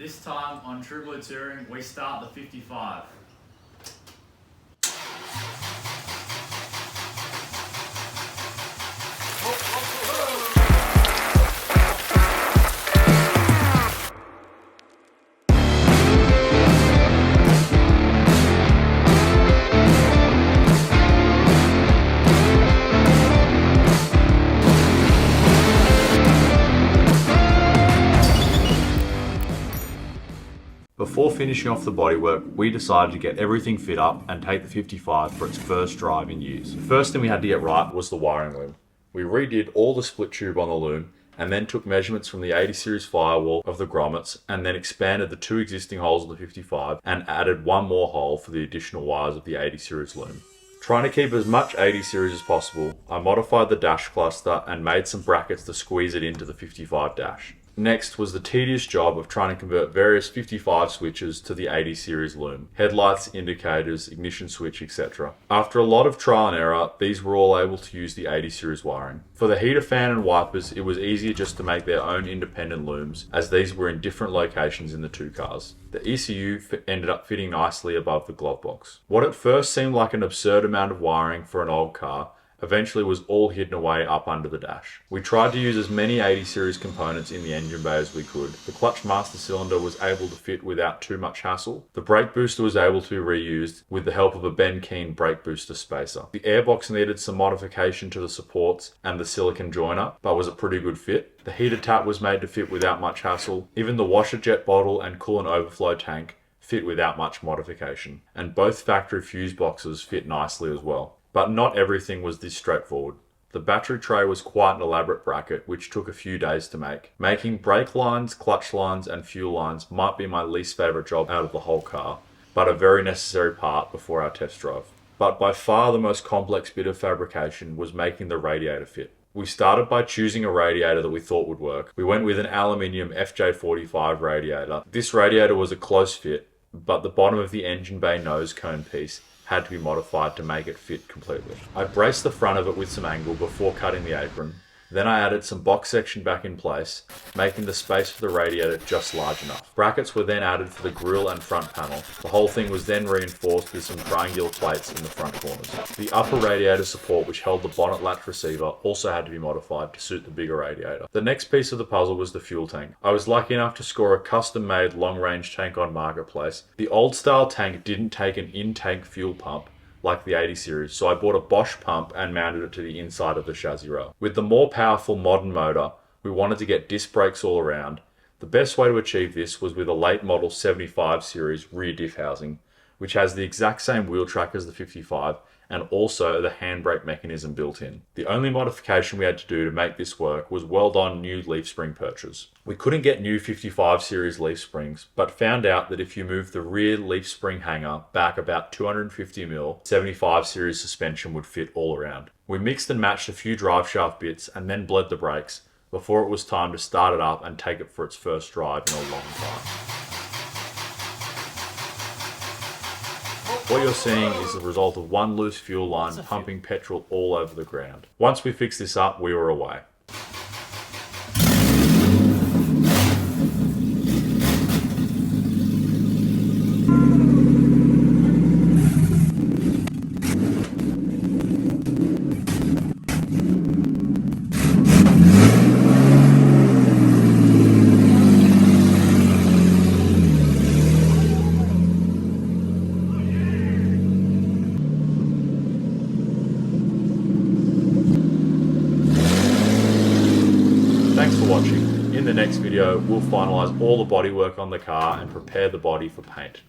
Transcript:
This time on True Blue Touring, we start the 55. Before finishing off the bodywork, we decided to get everything fit up and take the 55 for its first drive in use. The first thing we had to get right was the wiring loom. We redid all the split tube on the loom and then took measurements from the 80 series firewall of the grommets and then expanded the two existing holes of the 55 and added one more hole for the additional wires of the 80 series loom. Trying to keep as much 80 series as possible, I modified the dash cluster and made some brackets to squeeze it into the 55 dash. Next was the tedious job of trying to convert various 55 switches to the 80 series loom. Headlights, indicators, ignition switch, etc. After a lot of trial and error, these were all able to use the 80 series wiring. For the heater fan and wipers, it was easier just to make their own independent looms, as these were in different locations in the two cars. The ECU ended up fitting nicely above the glovebox. What at first seemed like an absurd amount of wiring for an old car, eventually was all hidden away up under the dash. We tried to use as many 80 series components in the engine bay as we could. The clutch master cylinder was able to fit without too much hassle. The brake booster was able to be reused with the help of a Ben Keen brake booster spacer. The airbox needed some modification to the supports and the silicone joiner, but was a pretty good fit. The heater tap was made to fit without much hassle. Even the washer jet bottle and coolant overflow tank fit without much modification. And both factory fuse boxes fit nicely as well. But not everything was this straightforward. The battery tray was quite an elaborate bracket which took a few days to make. Making brake lines, clutch lines and fuel lines might be my least favourite job out of the whole car, but a very necessary part before our test drive. But by far the most complex bit of fabrication was making the radiator fit. We started by choosing a radiator that we thought would work. We went with an aluminium FJ55 radiator. This radiator was a close fit, but the bottom of the engine bay nose cone piece had to be modified to make it fit completely. I braced the front of it with some angle before cutting the apron. Then I added some box section back in place, making the space for the radiator just large enough. Brackets were then added for the grille and front panel. The whole thing was then reinforced with some triangular plates in the front corners. The upper radiator support, which held the bonnet latch receiver, also had to be modified to suit the bigger radiator. The next piece of the puzzle was the fuel tank. I was lucky enough to score a custom-made long-range tank on Marketplace. The old-style tank didn't take an in-tank fuel pump like the 80 series, so I bought a Bosch pump and mounted it to the inside of the chassis rail. With the more powerful modern motor, we wanted to get disc brakes all around. The best way to achieve this was with a late model 75 series rear diff housing, which has the exact same wheel track as the 55 and also the handbrake mechanism built in. The only modification we had to do to make this work was weld on new leaf spring perches. We couldn't get new 55 series leaf springs, but found out that if you move the rear leaf spring hanger back about 250mm, 75 series suspension would fit all around. We mixed and matched a few drive shaft bits and then bled the brakes before it was time to start it up and take it for its first drive in a long time. What you're seeing is the result of one loose fuel line pumping petrol all over the ground. Once we fixed this up, we were away. Thanks for watching. In the next video, we'll finalise all the bodywork on the car and prepare the body for paint.